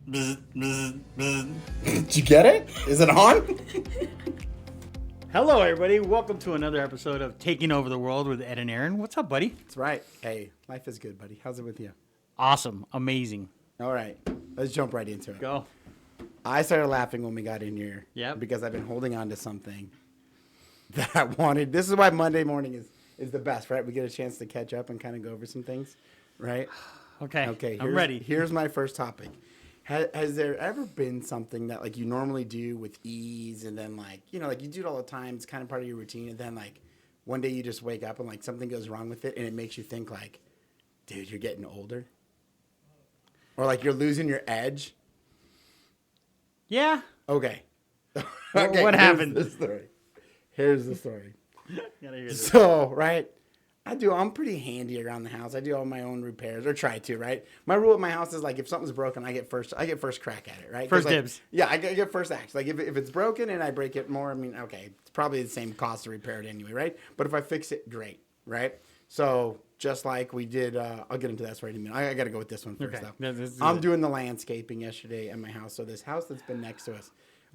Did you get it? Is it on? Hello, everybody. Welcome to another episode of Taking Over the World with Ed and Aaron. What's up, buddy? That's right. Hey, life is good, buddy. How's it with you? Awesome. Amazing. All right. Let's jump right into it. Go. I started laughing when we got in here. Yep. Because I've been holding on to something that I wanted. This is why Monday morning is the best, right? We get a chance to catch up and kind of go over some things, right? Okay. I'm ready. Here's my first topic. Has there ever been something that like you normally do with ease and then like, you know, like you do it all the time. It's kind of part of your routine. And then like one day you just wake up and like something goes wrong with it and it makes you think like, dude, you're getting older. Or like you're losing your edge. Yeah. Okay. What happened? Here's the story. Gotta hear this. So, right. I'm pretty handy around the house. I do all my own repairs, or try to, right? My rule at my house is like if something's broken, I get first crack at it, right? First like, dibs. Yeah, I get first act. Like if it's broken and I break it more, I mean, okay, it's probably the same cost to repair it anyway, right? But if I fix it, great, right? So just like we did, I'll get into that story in a minute. I got to go with this one first, Okay. though. I'm doing the landscaping yesterday at my house. So this house that's been next to us,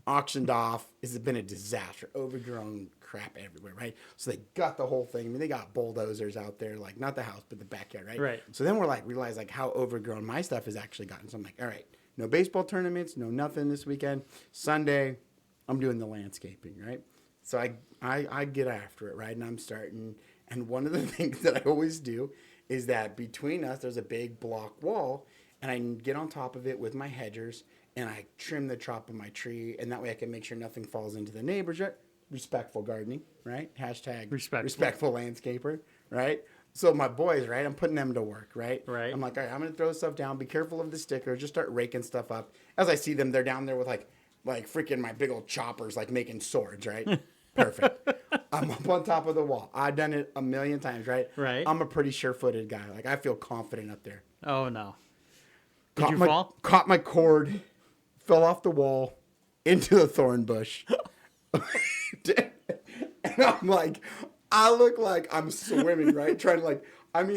auctioned off. It's been a disaster. Overgrown crap everywhere, right? So they got the whole thing. I mean, they got bulldozers out there, like not the house, but the backyard, right? Right. So then we're like, realize like how overgrown my stuff has actually gotten. So I'm like, all right, no baseball tournaments, no nothing this weekend. Sunday, I'm doing the landscaping, right? So I get after it, right? And I'm starting. And one of the things that I always do is that between us, there's a big block wall, and I get on top of it with my hedgers, and I trim the top of my tree, and that way I can make sure nothing falls into the neighbors. Right? Respectful gardening, right? Hashtag respectful landscaper, right? So my boys, right? I'm putting them to work, right? Right. I'm like, all right, I'm going to throw stuff down. Be careful of the stickers. Just start raking stuff up. As I see them, they're down there with like freaking my big old choppers, like making swords, right? Perfect. I'm up on top of the wall. I've done it a million times, right? Right. I'm a pretty sure-footed guy. Like, I feel confident up there. Oh, no. Did you fall? Caught my cord, fell off the wall, into the thorn bush. And I'm like, I look like I'm swimming, right? Trying to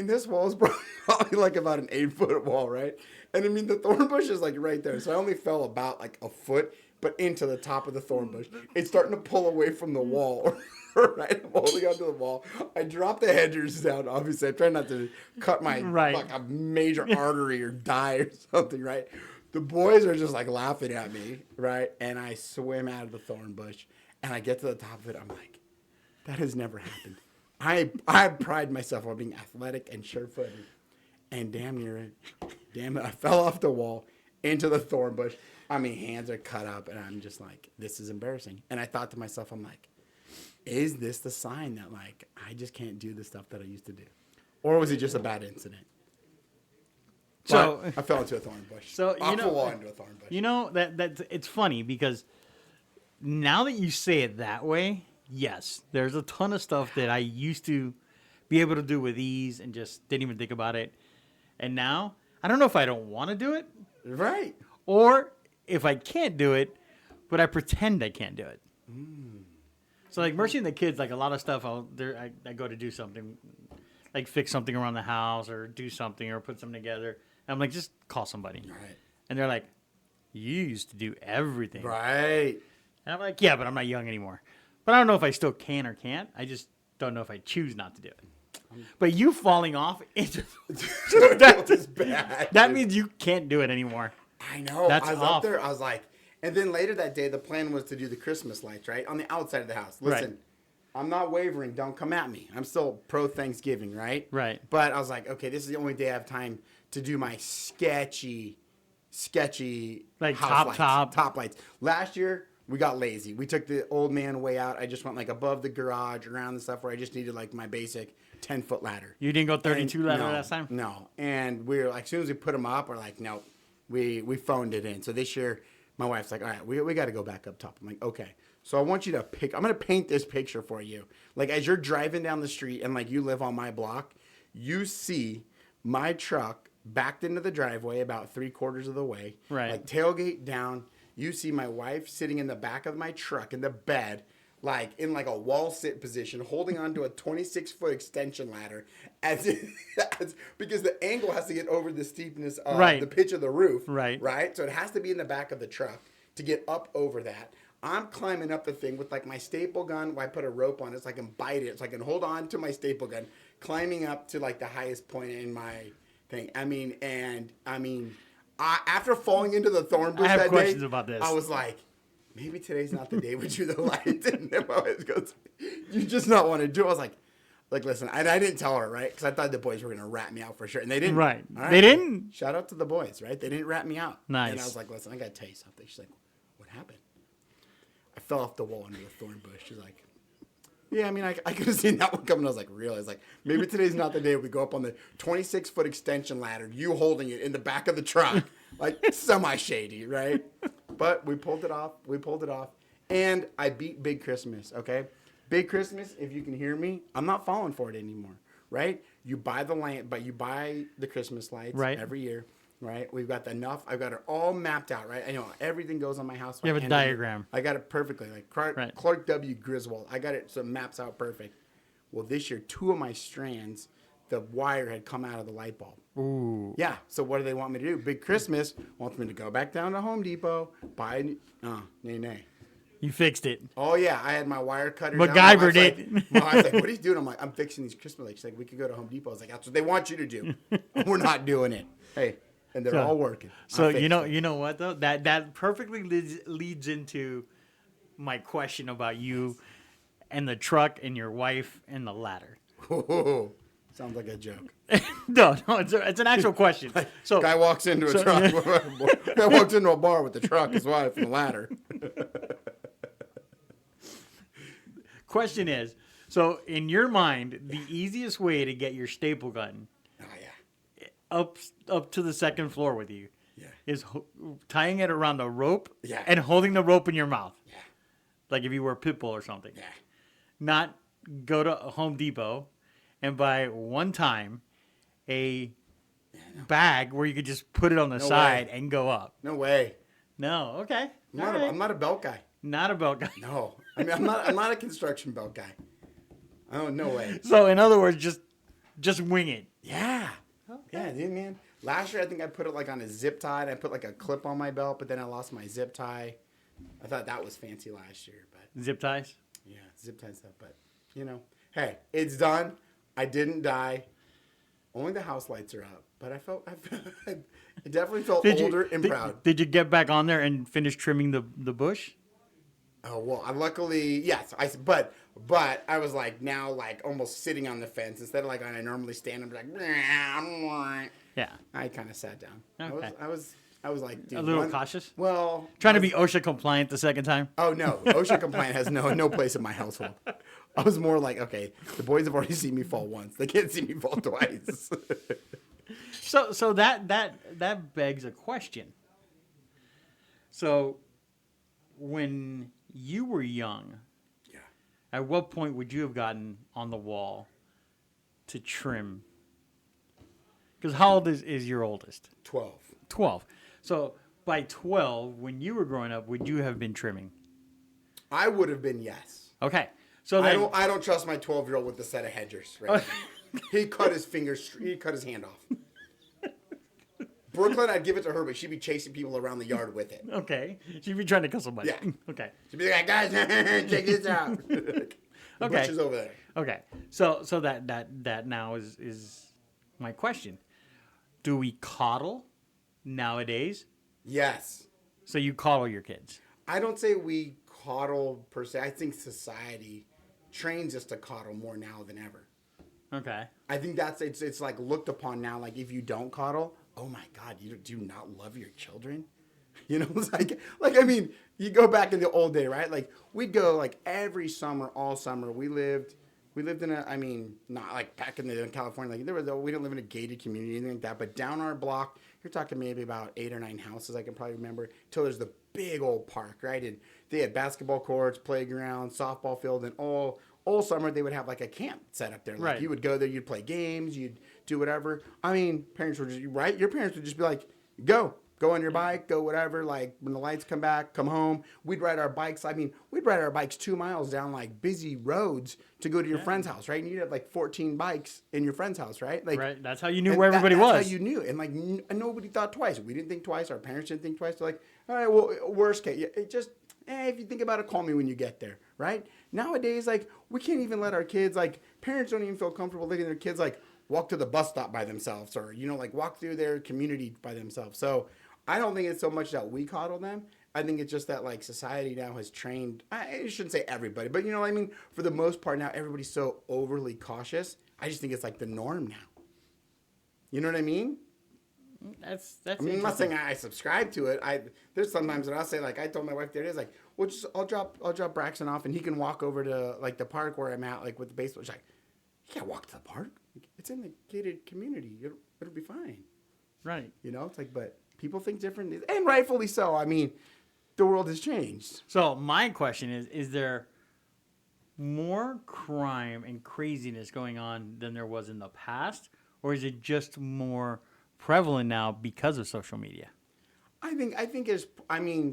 this wall is probably like about an 8-foot wall, right? And I mean, the thorn bush is like right there. So I only fell about like a foot, but into the top of the thorn bush. It's starting to pull away from the wall. Right, I'm holding onto the wall. I drop the hedgers down. Obviously, I try not to cut my like a major artery or die or something. Right, the boys are just like laughing at me. Right, and I swim out of the thorn bush, and I get to the top of it. I'm like, that has never happened. I pride myself on being athletic and sure-footed, and damn it, I fell off the wall into the thorn bush. I mean, hands are cut up, and I'm just like, this is embarrassing. And I thought to myself, I'm like, is this the sign that like I just can't do the stuff that I used to do, or was it just a bad incident? So but I fell into a thorn bush. So into a thorn bush. You know that it's funny because now that you say it that way, yes, there's a ton of stuff that I used to be able to do with ease and just didn't even think about it, and now I don't know if I don't want to do it, right, or if I can't do it, but I pretend I can't do it. So like Mercy and the kids, like a lot of stuff, I go to do something, like fix something around the house or do something or put something together. And I'm like, just call somebody. Right. And they're like, you used to do everything. Right. And I'm like, yeah, but I'm not young anymore. But I don't know if I still can or can't. I just don't know if I choose not to do it. But you falling off, that was bad. That means you can't do it anymore. I know. That's I was off. up there. I was like, and then later that day, the plan was to do the Christmas lights, right? On the outside of the house. Listen, Right. I'm not wavering. Don't come at me. I'm still pro Thanksgiving, right? Right. But I was like, okay, this is the only day I have time to do my sketchy like house top lights. Last year, we got lazy. We took the old man way out. I just went like above the garage, around the stuff where I just needed like my basic 10-foot ladder. You didn't go 32 ladder no, last time? No. And we were like, as soon as we put them up, we're like, nope. We phoned it in. So this year, my wife's like, all right, we got to go back up top. I'm like, okay. So I want you to I'm going to paint this picture for you. Like as you're driving down the street and like you live on my block, you see my truck backed into the driveway about 3/4 of the way. Right. Like tailgate down. You see my wife sitting in the back of my truck in the bed like in like a wall sit position, holding onto a 26-foot extension ladder, because the angle has to get over the steepness of Right. the pitch of the roof, Right. Right, so it has to be in the back of the truck to get up over that. I'm climbing up the thing with like my staple gun. Where I put a rope on it so I can bite it, so I can hold on to my staple gun, climbing up to like the highest point in my thing. After falling into the thorn bush I have that questions day, about this. I was like, maybe today's not the day with you, the lights. And then my wife goes, you just not want to do it. I was like, listen, I didn't tell her, right? Because I thought the boys were going to rat me out for sure. And they didn't. Right. All They didn't? Shout out to the boys, right? They didn't rat me out. Nice. And I was like, listen, I got to tell you something. She's like, what happened? I fell off the wall into the thorn bush. She's like, yeah, I mean, I could have seen that one coming. I was like, really? I was like, maybe today's not the day we go up on the 26-foot extension ladder, you holding it in the back of the truck, like semi-shady, right? But we pulled it off. And I beat Big Christmas, okay? Big Christmas, if you can hear me, I'm not falling for it anymore, right? You buy the land, but you buy the Christmas lights every year, right? We've got I've got it all mapped out, right? I know everything goes on my house. You have a diagram. I got it perfectly, like Clark W. Griswold. I got it so it maps out perfect. Well, this year, 2 of my strands, the wire had come out of the light bulb. Ooh. Yeah, so what do they want me to do? Big Christmas wants me to go back down to Home Depot, buy nay. You fixed it. Oh, yeah, I had my wire cutter. MacGyvered it. My wife's like, what are you doing? I'm like, I'm fixing these Christmas lights. She's like, we could go to Home Depot. I was like, that's what they want you to do. We're not doing it. Hey, and they're all working. So you know what though? That perfectly leads into my question about you and the truck and your wife and the ladder. Ooh, sounds like a joke. No, it's an actual question. So guy walks into a truck. Guy walks into a bar with the truck, his wife, and the ladder. Question is, so in your mind, the easiest way to get your staple gun up to the second floor with you is tying it around a rope and holding the rope in your mouth. Yeah. Like if you were a pit bull or something. Yeah. Not go to Home Depot and buy one time a bag where you could just put it on the side and go up. No way. No, okay. I'm not a belt guy. Not a belt guy. No. I mean, I'm not a construction belt guy. Oh, no way. So in other words, just wing it. Yeah. Okay. Yeah, dude, man. Last year, I think I put it like on a zip tie. And I put like a clip on my belt, but then I lost my zip tie. I thought that was fancy last year, but Zip ties? yeah, zip tie stuff. But hey, it's done. I didn't die. Only the house lights are up, but I definitely felt older and proud. Did you get back on there and finish trimming the bush? Oh well, luckily yes. But I was like now like almost sitting on the fence instead of like I normally stand. I'm like, yeah. I kind of sat down. Okay. I was like, dude, a little cautious. Well, trying to be OSHA compliant the second time. Oh no, OSHA compliant has no place in my household. I was more like, okay, the boys have already seen me fall once. They can't see me fall twice. So that begs a question. So when you were young, at what point would you have gotten on the wall to trim? Because how old is your oldest? 12. 12. So by 12, when you were growing up, would you have been trimming? I would have been, yes. Okay. So then, I don't trust my 12-year-old with a set of hedgers. Right? He cut his hand off. Brooklyn, I'd give it to her, but she'd be chasing people around the yard with it. Okay. She'd be trying to kill somebody. Yeah. Okay. She'd be like, guys, check this out. The bush is over there. Okay. So that now is my question. Do we coddle nowadays? Yes. So you coddle your kids? I don't say we coddle per se. I think society trains us to coddle more now than ever. Okay. I think it's like looked upon now. Like if you don't coddle, oh my God, do you not love your children? It's like I mean, you go back in the old day, right? Like we'd go like every summer, all summer. We lived in not like back in California. Like we didn't live in a gated community, anything like that. But down our block, you're talking maybe about 8 or 9 houses. I can probably remember till there's the big old park, right? And they had basketball courts, playground, softball field, and all summer they would have like a camp set up there. Like right. You would go there, you'd play games, you'd do whatever. I mean, parents were just right. Your parents would just be like, go. Go on your bike, go whatever. Like when the lights come back, come home. We'd ride our bikes. We'd ride our bikes 2 miles down like busy roads to go to your friend's house, right? And you'd have like 14 bikes in your friend's house, right? Like, right. That's how you knew where everybody was. That's how you knew. And like nobody thought twice. We didn't think twice. Our parents didn't think twice. They're like, all right, well, worst case, it just, if you think about it, call me when you get there, right? Nowadays, like we can't even let our kids, like parents don't even feel comfortable letting their kids like walk to the bus stop by themselves or, like walk through their community by themselves. So I don't think it's so much that we coddle them. I think it's just that like society now has trained, I shouldn't say everybody, but for the most part now, everybody's so overly cautious. I just think it's like the norm now. You know what I mean? That's I'm not saying I subscribe to it. There's sometimes that I'll say, like I told my wife, there it is, like, well, I'll drop Braxton off and he can walk over to like the park where I'm at, like with the baseball. She's like, you can't walk to the park. It's in the gated community. It'll be fine. Right. It's like, but people think differently, and rightfully so. I mean, the world has changed. So my question is there more crime and craziness going on than there was in the past? Or is it just more prevalent now because of social media? I think it's,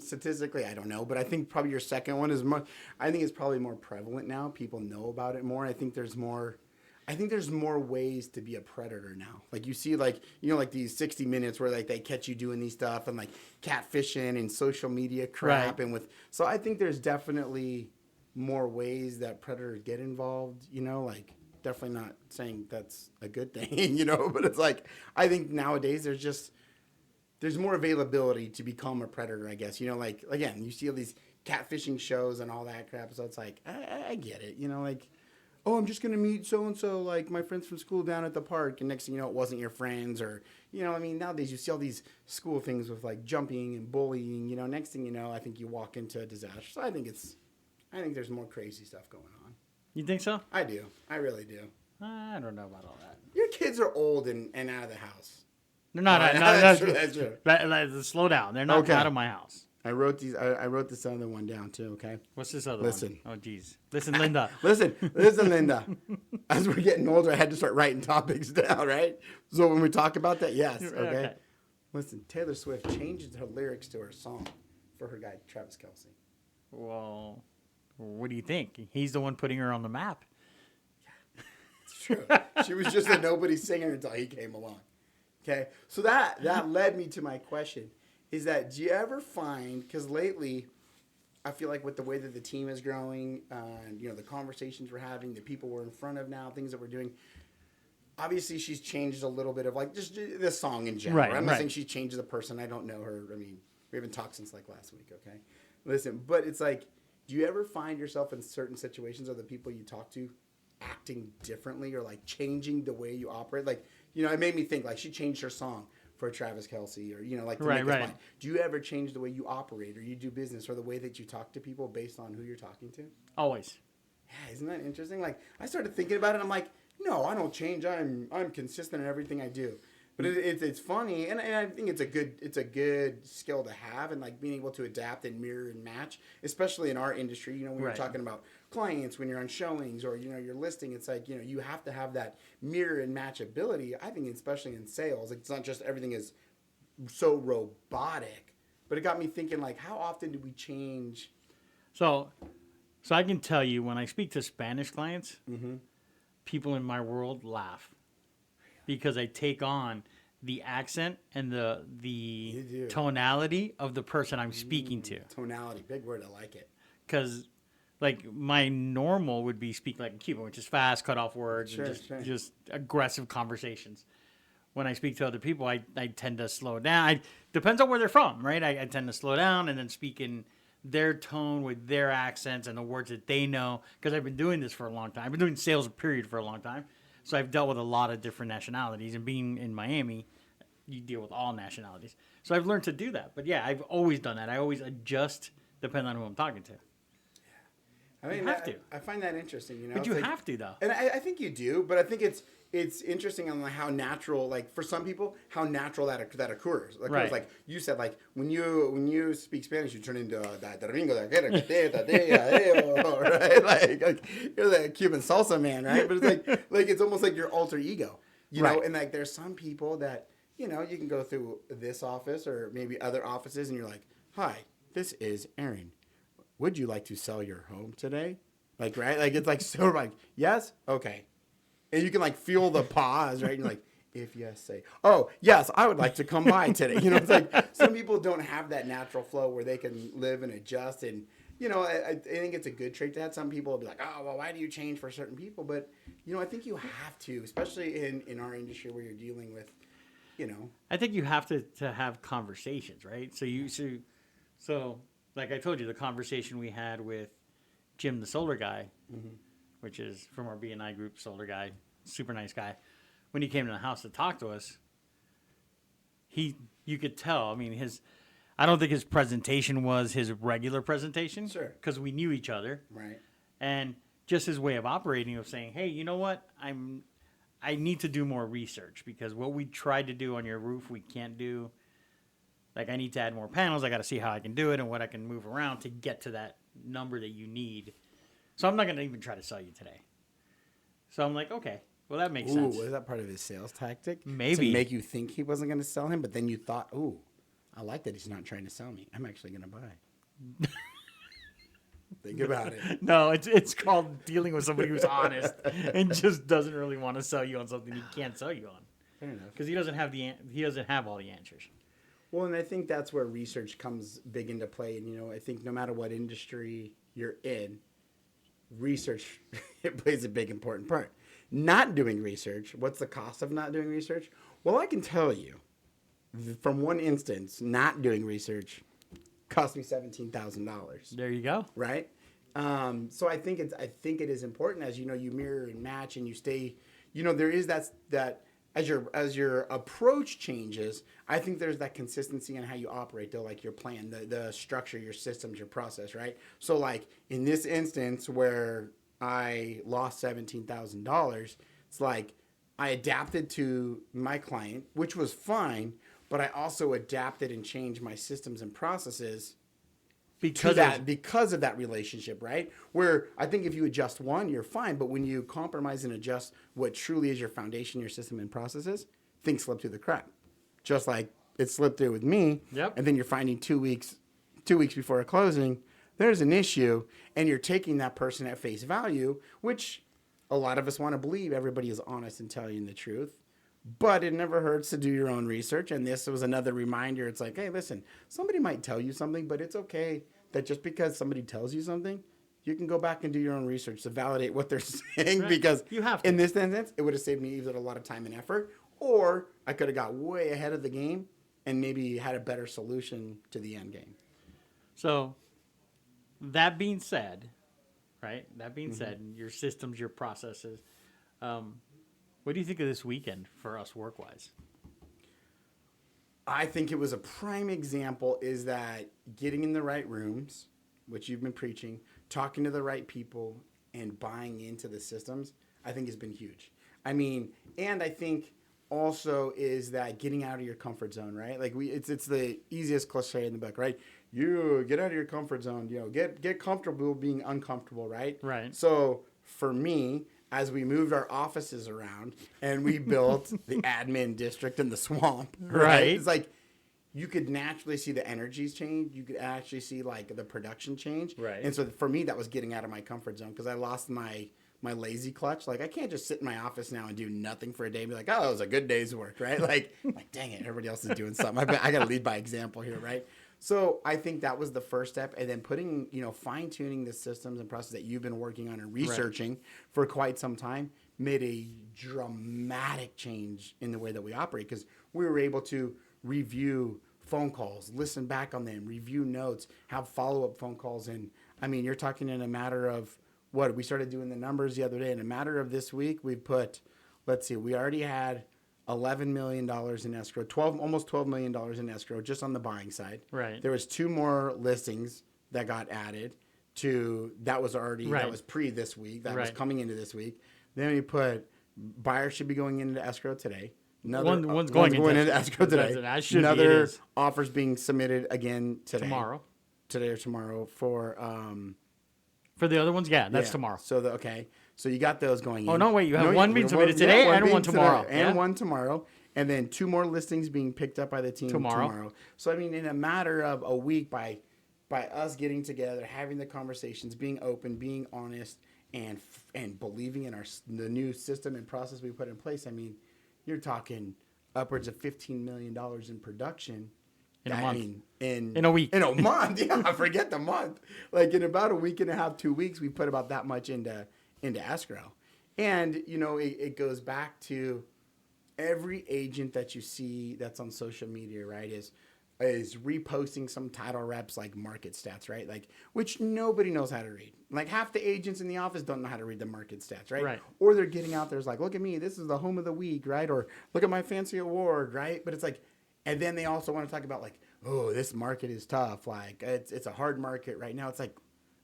statistically, I don't know, but I think probably your second one is more, I think it's probably more prevalent now. People know about it more. I think there's more ways to be a predator now. Like you see, like, like these 60 Minutes where like they catch you doing these stuff and like catfishing and social media crap. Right. So I think there's definitely more ways that predators get involved, like definitely not saying that's a good thing, but it's like, I think nowadays there's more availability to become a predator, I guess, like, again, you see all these catfishing shows and all that crap. So it's like, I get it, like, oh, I'm just going to meet so-and-so, like my friends from school down at the park. And next thing you know, it wasn't your friends or, nowadays you see all these school things with like jumping and bullying, next thing you know, I think you walk into a disaster. So I think there's more crazy stuff going on. You think so? I do. I really do. I don't know about all that. Your kids are old and out of the house. They're not. That's true. Slow down. They're not out of my house. I wrote this other one down too, okay? What's this other Listen. one? Oh, geez. Listen, Linda. Listen, Linda. As we're getting older, I had to start writing topics down, right? So when we talk about that, yes, okay? Listen, Taylor Swift changed her lyrics to her song for her guy, Travis Kelce. Well, what do you think? He's the one putting her on the map. Yeah, it's true. She was just a nobody singer until he came along. Okay? So that led me to my question. Is that, do you ever find, because lately, I feel like with the way that the team is growing, the conversations we're having, the people we're in front of now, things that we're doing, obviously she's changed a little bit of like just this song in general. Right, I'm not saying she's changed as a person. I don't know her. I mean, we haven't talked since like last week, okay? Listen, but it's like, do you ever find yourself in certain situations of the people you talk to acting differently or like changing the way you operate? Like, it made me think like she changed her song for Travis Kelce or, like, to make this line. Do you ever change the way you operate or you do business or the way that you talk to people based on who you're talking to? Always. Yeah, isn't that interesting? Like, I started thinking about it and I'm like, no, I don't change. I'm consistent in everything I do. But it's funny, and I think it's a good skill to have, and like being able to adapt and mirror and match, especially in our industry. When you're talking about clients, when you're on showings or you're listing, it's like you have to have that mirror and match ability. I think especially in sales, it's not just everything is so robotic, but it got me thinking like, how often do we change? So I can tell you when I speak to Spanish clients, people in my world laugh. Because I take on the accent and the tonality of the person I'm speaking to. Tonality, big word, I like it. Because, like, my normal would be speak like a Cuban, which is fast, cut off words, just aggressive conversations. When I speak to other people, I tend to slow down. Depends on where they're from, right? I tend to slow down and then speak in their tone with their accents and the words that they know. Because I've been doing this for a long time. I've been doing sales period for a long time. So I've dealt with a lot of different nationalities, and being in Miami, you deal with all nationalities. So I've learned to do that. But yeah, I've always done that. I always adjust depending on who I'm talking to. I mean, you have to. I find that interesting, But you have to, though. And I think you do, but I think it's interesting on how natural, like for some people, how natural that occurs. Right. Like you said, like when you speak Spanish, you turn into right? Like you're the Cuban salsa man, right? But it's like it's almost like your alter ego, you know. And like there's some people that you know, you can go through this office or maybe other offices and you're like, hi, this is Aaron. Would you like to sell your home today? Like, right? Like, it's like, so like, yes? Okay. And you can like feel the pause, right? And you're like, if yes, say, oh, yes, I would like to come by today. You know, it's like some people don't have that natural flow where they can live and adjust. And, you know, I think it's a good trait to have. Some people will be like, oh, well, why do you change for certain people? But, you know, I think you have to, especially in our industry where you're dealing with, you know. I think you have to have conversations, right? So like I told you, the conversation we had with Jim, the solar guy, which is from our B&I group, solar guy, super nice guy. When he came to the house to talk to us, you could tell. I mean, I don't think his presentation was his regular presentation. Sure. Because we knew each other. Right. And just his way of operating, of saying, hey, you know what? I need to do more research because what we tried to do on your roof, we can't do. Like, I need to add more panels. I got to see how I can do it and what I can move around to get to that number that you need. So I'm not going to even try to sell you today. So I'm like, okay, well, that makes sense. Was that part of his sales tactic? Maybe. To make you think he wasn't going to sell him, but then you thought, ooh, I like that he's not trying to sell me. I'm actually going to buy. Think about it. No, it's called dealing with somebody who's honest and just doesn't really want to sell you on something he can't sell you on. Fair enough. Because he doesn't have all the answers. Well, and I think that's where research comes big into play. And, you know, I think no matter what industry you're in, research it plays a big important part. Not doing research, what's the cost of not doing research? Well, I can tell you from one instance, not doing research cost me $17,000. There you go. Right? So I think it is important, as you know, you mirror and match and you stay, you know, there is that as your approach changes, I think there's that consistency in how you operate, though, like your plan, the structure, your systems, your process, right? So like in this instance where I lost $17,000, it's like I adapted to my client, which was fine, but I also adapted and changed my systems and processes because of that relationship, right? Where I think if you adjust one, you're fine. But when you compromise and adjust what truly is your foundation, your system and processes, things slip through the crack. Just like it slipped through with me. Yep. And then you're finding 2 weeks before a closing, there's an issue, and you're taking that person at face value, which a lot of us want to believe everybody is honest and telling you the truth. But it never hurts to do your own research. And this was another reminder. It's like, hey, listen, somebody might tell you something, but it's okay that just because somebody tells you something, you can go back and do your own research to validate what they're saying. Right. Because you have to. In this instance, it would have saved me either a lot of time and effort, or I could have got way ahead of the game and maybe had a better solution to the end game. So that being said, right? That being said, your systems, your processes, what do you think of this weekend for us work-wise? I think it was a prime example is that getting in the right rooms, which you've been preaching, talking to the right people, and buying into the systems, I think has been huge. I mean, and I think also is that getting out of your comfort zone, right? Like it's the easiest cliche in the book, right? You get out of your comfort zone, you know, get comfortable being uncomfortable, right? Right. So for me, as we moved our offices around and we built the admin district in the swamp, right? It's like you could naturally see the energies change. You could actually see like the production change. Right. And so for me, that was getting out of my comfort zone because I lost my lazy clutch. Like I can't just sit in my office now and do nothing for a day and be like, oh, it was a good day's work, right? Like dang it, everybody else is doing something. I got to lead by example here, right? So I think that was the first step. And then putting, you know, fine tuning the systems and process that you've been working on and researching for quite some time made a dramatic change in the way that we operate because we were able to review phone calls, listen back on them, review notes, have follow-up phone calls. And I mean, you're talking in a matter of what we started doing the numbers the other day. In a matter of this week, we've put, let's see, we already had $11 million in escrow, almost $12 million in escrow just on the buying side. Right. There was 2 more listings that got added to, that was already, that was pre this week, that was coming into this week. Then we put, buyers should be going into escrow today. One's going into escrow today. Another offers being submitted again today. Today or tomorrow for the other ones, that's tomorrow. So you got those going in. Oh no, wait, you have one being submitted today and one tomorrow. And one tomorrow. and then 2 more listings being picked up by the team tomorrow. So I mean, in a matter of a week, by us getting together, having the conversations, being open, being honest, and believing in the new system and process we put in place, I mean, you're talking upwards of $15 million in production. In a month. In a week. In a month. Yeah, I forget the month. Like in about a week and a half, 2 weeks, we put about that much into escrow. And, you know, it goes back to every agent that you see that's on social media, right, is reposting some title reps like market stats, right? Like, which nobody knows how to read. Like half the agents in the office don't know how to read the market stats, right? Right. Or they're getting out there, it's like, look at me, this is the home of the week, right? Or look at my fancy award, right? But it's like, and then they also want to talk about like, oh, this market is tough. Like it's a hard market right now. It's like,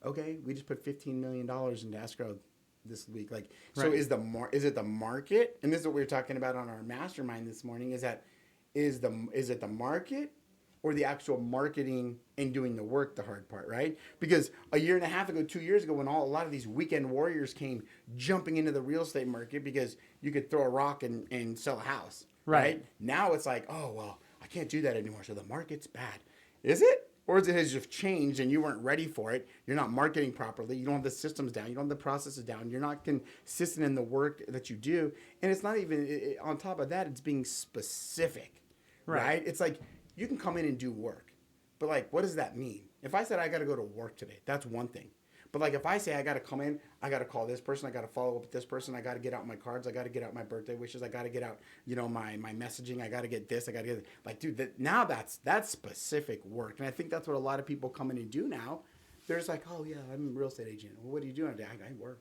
okay, we just put $15 million into escrow this week. Like, so Right. is it the market? And this is what we were talking about on our mastermind this morning. Is it the market? Or the actual marketing and doing the work, the hard part, right? Because a year and a half ago, 2 years ago, when a lot of these weekend warriors came jumping into the real estate market because you could throw a rock and sell a house, right? Now it's like, oh, well, I can't do that anymore, so the market's bad. Is it? Or is it has just changed and you weren't ready for it? You're not marketing properly. You don't have the systems down. You don't have the processes down. You're not consistent in the work that you do. And it's not even, on top of that, it's being specific, right? It's like, you can come in and do work, but like, what does that mean? If I said I got to go to work today, that's one thing. But like, if I say I got to come in, I got to call this person, I got to follow up with this person, I got to get out my cards, I got to get out my birthday wishes, I got to get out, you know, my messaging, I got to get this, I got to get like, dude, now that's specific work, and I think that's what a lot of people come in and do now. They're just like, oh yeah, I'm a real estate agent. Well, what are you doing today? I work.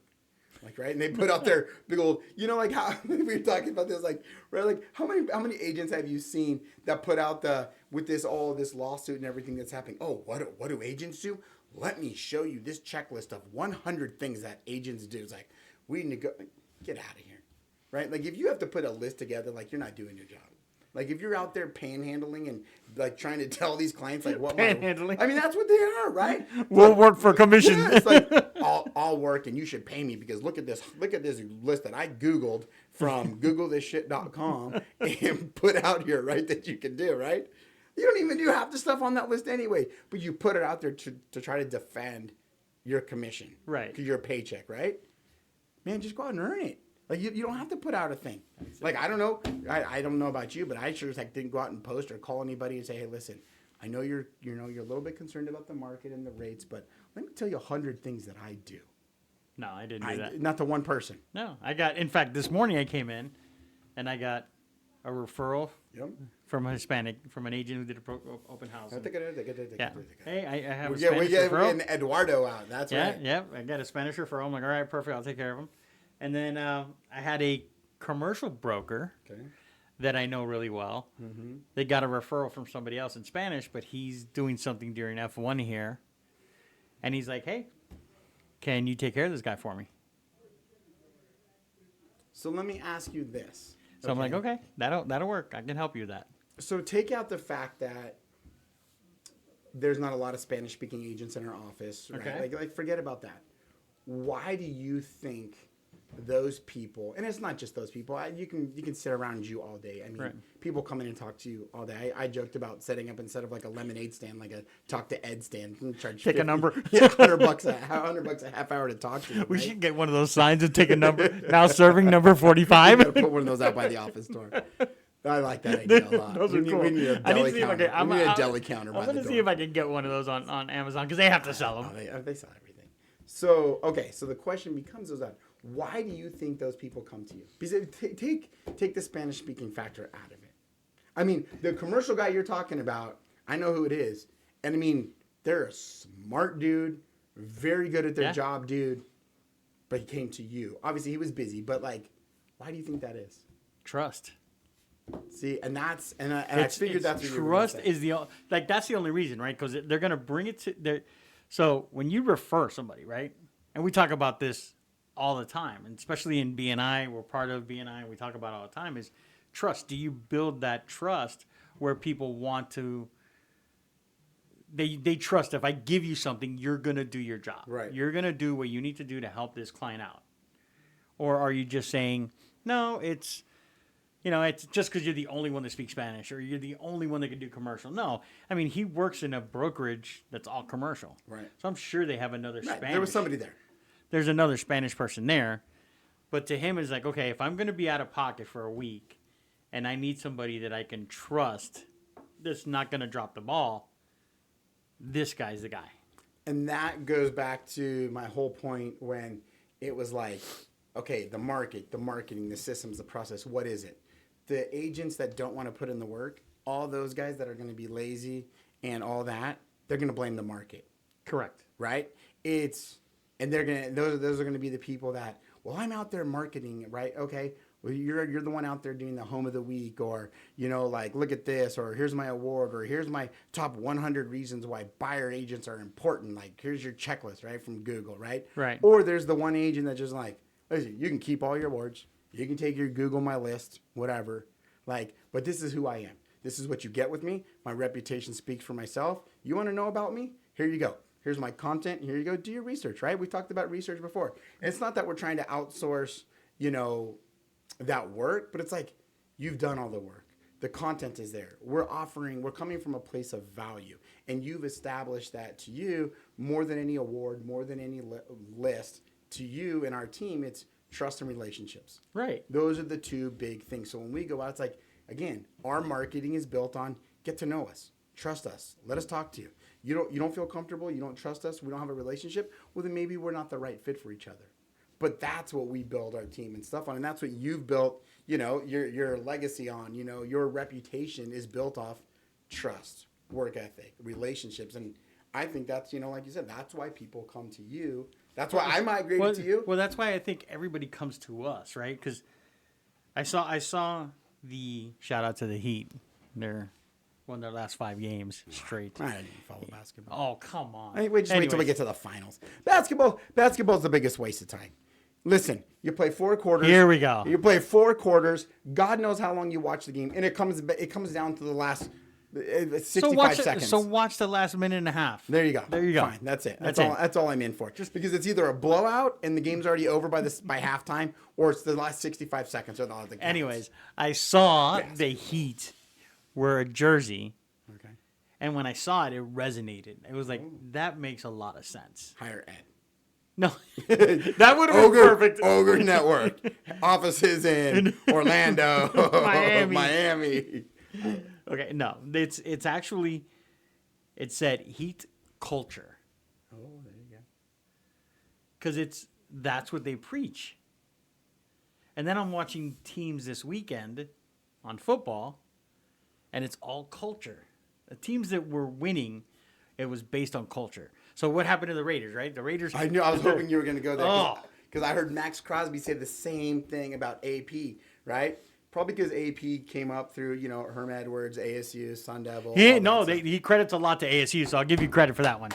Like, right, and they put out their big old, you know, like how we were talking about this, like, right, like how many agents have you seen that put out with this lawsuit and everything that's happening? Oh, what do agents do? Let me show you this checklist of 100 things that agents do. It's like, get out of here, right? Like if you have to put a list together, like you're not doing your job. Like if you're out there panhandling and like trying to tell these clients like what Panhandling. I mean that's what they are, right? We'll work for commission. Yeah, it's like I'll work and you should pay me because look at this list that I Googled from googlethisshit.com and put out here, right, that you can do, right? You don't even do half the stuff on that list anyway, but you put it out there to try to defend your commission, Right? Your paycheck, right? Man, just go out and earn it. Like you don't have to put out a thing. Like I don't know, I don't know about you, but I sure as heck didn't go out and post or call anybody and say, hey, listen, I know you're a little bit concerned about the market and the rates, but let me tell you 100 things that I do. No, I didn't do that. Not to one person. No, in fact, this morning I came in and I got a referral from a Hispanic, from an agent who did an open house. Yeah. Hey, I have a Spanish referral. We're getting Eduardo out. That's right. Yeah, I got a Spanish referral. I'm like, all right, perfect. I'll take care of him. And then I had a commercial broker that I know really well. Mm-hmm. They got a referral from somebody else in Spanish, but he's doing something during F1 here. And he's like, hey, can you take care of this guy for me? So let me ask you this. So I'm like, okay, that'll work. I can help you with that. So take out the fact that there's not a lot of Spanish-speaking agents in our office. Right? Okay. Like forget about that. Why do you think those people, and it's not just those people, you can sit around you all day. I mean, people come in and talk to you all day. I joked about setting up, instead of like a lemonade stand, like a talk to Ed stand, and charge take a number. Yeah, $100 a half hour to talk to you. We should get one of those signs and take a number. Now serving number 45. You gotta put one of those out by the office door. I like that idea a lot. Those are cool. We need a deli counter. I'm We need a deli counter by the door. I'm going to see if I can get one of those on Amazon, because they have to sell them. They sell everything. So, okay, so the question becomes, why do you think those people come to you? Because take the Spanish-speaking factor out of it. I mean, the commercial guy you're talking about, I know who it is. And I mean, they're a smart dude, very good at their job dude, but he came to you. Obviously, he was busy, but like, why do you think that is? Trust. See, and I figured that's what trust is that's the only reason, right? Because they're gonna bring it to their. So when you refer somebody, right, and we talk about this all the time, and especially in BNI, we're part of BNI, and we talk about it all the time, is trust. Do you build that trust where people want to? They trust if I give you something, you're gonna do your job. Right. You're gonna do what you need to do to help this client out, or are you just saying no? It's It's just because you're the only one that speaks Spanish or you're the only one that can do commercial. No, I mean, he works in a brokerage that's all commercial. Right. So I'm sure they have another Right. Spanish. There was somebody there. There's another Spanish person there. But to him, it's like, okay, if I'm going to be out of pocket for a week and I need somebody that I can trust that's not going to drop the ball, this guy's the guy. And that goes back to my whole point when it was like, okay, the marketing, the systems, the process, what is it? The agents that don't want to put in the work, all those guys that are going to be lazy and all that, they're going to blame the market. Correct. Right? And they're going to, those are going to be the people that, well, I'm out there marketing, right? Okay. Well, you're the one out there doing the home of the week, or, like, look at this, or here's my award, or here's my top 100 reasons why buyer agents are important. Like, here's your checklist, right, from Google, right? Right. Or there's the one agent that just like, listen, you can keep all your awards. You can take your Google My List, whatever. Like, but this is who I am. This is what you get with me. My reputation speaks for myself. You want to know about me? Here you go. Here's my content. Here you go. Do your research, right? We talked about research before. And it's not that we're trying to outsource, that work, but it's like you've done all the work. The content is there. We're coming from a place of value. And you've established that to you more than any award, more than any list. To you and our team, it's trust and relationships. Right. Those are the two big things. So when we go out, it's like, again, our marketing is built on get to know us, trust us, let us talk to you. You don't feel comfortable, you don't trust us, we don't have a relationship, well, then maybe we're not the right fit for each other. But that's what we build our team and stuff on, and that's what you've built, your legacy on. Your reputation is built off trust, work ethic, relationships, and I think that's, like you said, that's why people come to you. That's why I migrated to you. Well, that's why I think everybody comes to us, right? Because I saw the shout out to the Heat. They're won their last 5 games straight. I didn't follow basketball. Oh, come on. Wait till we get to the finals. Basketball's the biggest waste of time. Listen, you play 4 quarters. Here we go. You play 4 quarters. God knows how long you watch the game, and it comes down to the last 65 seconds. So watch the last minute and a half. There you go. Fine. That's it. That's all I'm in for. Just because it's either a blowout and the game's already over by halftime, or it's the last 65 seconds or all the games. Anyways, I saw the Heat wear a jersey. Okay. And when I saw it, it resonated. It was like, that makes a lot of sense. Higher ed. No, that would have been perfect. Ogre Network. Offices in Orlando, Miami. Okay, no, it's actually, it said Heat culture. Oh, there you go. Because that's what they preach. And then I'm watching teams this weekend on football, and it's all culture. The teams that were winning, it was based on culture. So what happened to the Raiders, right? The Raiders. I knew. I was hoping you were going to go there. Oh. Because I heard Max Crosby say the same thing about AP, right? Probably because AP came up through, Herm Edwards, ASU, Sun Devil. He credits a lot to ASU, so I'll give you credit for that one.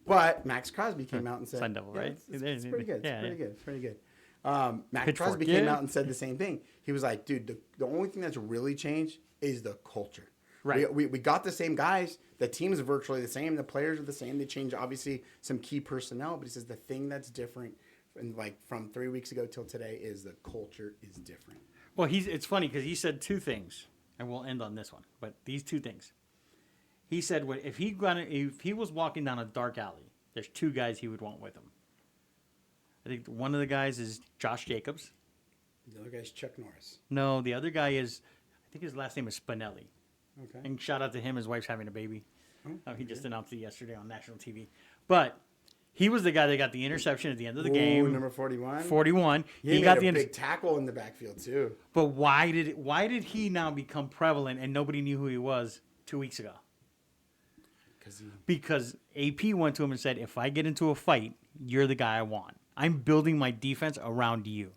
But Max Crosby came out and said, Sun Devil, right? It's pretty good. It's pretty good. Max Pitchfork, Crosby came out and said the same thing. He was like, dude, the only thing that's really changed is the culture. Right. We got the same guys. The team is virtually the same. The players are the same. They changed, obviously, some key personnel. But he says the thing that's different, and from 3 weeks ago till today, is the culture is different. Well, it's funny because he said 2 things, and we'll end on this one. But these 2 things. He said if he was walking down a dark alley, there's 2 guys he would want with him. I think one of the guys is Josh Jacobs. The other guy's Chuck Norris. No, the other guy is, I think his last name is Spinelli. Okay. And shout out to him. His wife's having a baby. He just announced it yesterday on national TV. But he was the guy that got the interception at the end of the game. Number 41. 41. Yeah, he got a big tackle in the backfield too. But why did he now become prevalent and nobody knew who he was 2 weeks ago? Because AP went to him and said, if I get into a fight, you're the guy I want. I'm building my defense around you.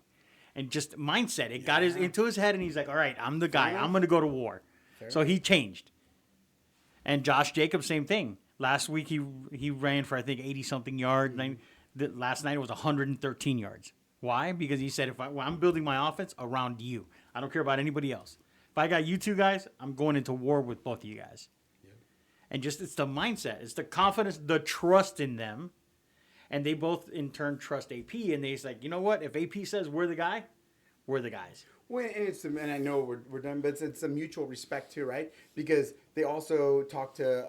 And just mindset. It got into his head and he's like, all right, I'm the guy. I'm going to go to war. So he changed. And Josh Jacobs, same thing. Last week he ran for, I think, 80-something yards. Last night it was 113 yards. Why? Because he said, I'm building my offense around you. I don't care about anybody else. If I got you 2 guys, I'm going into war with both of you guys. Yep. And it's the mindset. It's the confidence, the trust in them. And they both, in turn, trust AP. And they're like, you know what? If AP says we're the guy, we're the guys. Well, and I know we're done, but it's a mutual respect too, right? Because they also talked to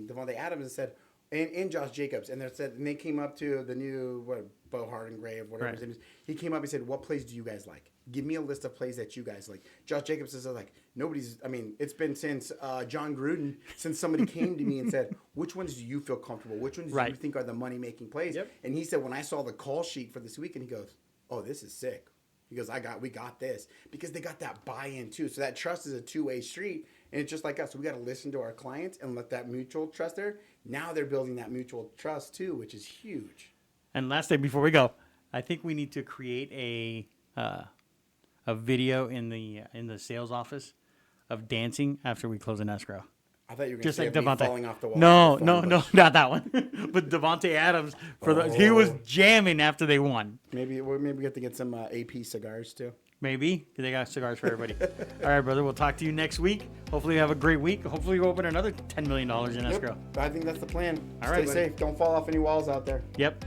Devontae Adams and said, and Josh Jacobs, and they came up to the new Bo Hardengrave, whatever his name is. He came up and said, "What plays do you guys like? Give me a list of plays that you guys like." Josh Jacobs is like, nobody's. I mean, it's been since John Gruden, since somebody came to me and said, "Which ones do you feel comfortable? Which ones do you think are the money making plays?" Yep. And he said, when I saw the call sheet for this week, and he goes, "Oh, this is sick." He goes, we got this, because they got that buy-in too. So that trust is a two-way street, and it's just like us. We got to listen to our clients and let that mutual trust there. Now they're building that mutual trust too, which is huge. And last thing before we go, I think we need to create a video in the sales office of dancing after we close an escrow. I thought you were going to Just say like me Devontae. falling off the wall. No, not that one. But Devontae Adams, he was jamming after they won. Maybe we have to get some AP cigars too. Maybe. They got cigars for everybody. All right, brother. We'll talk to you next week. Hopefully you have a great week. Hopefully you open another $10 million in escrow. I think that's the plan. All right, Stay safe. Don't fall off any walls out there. Yep.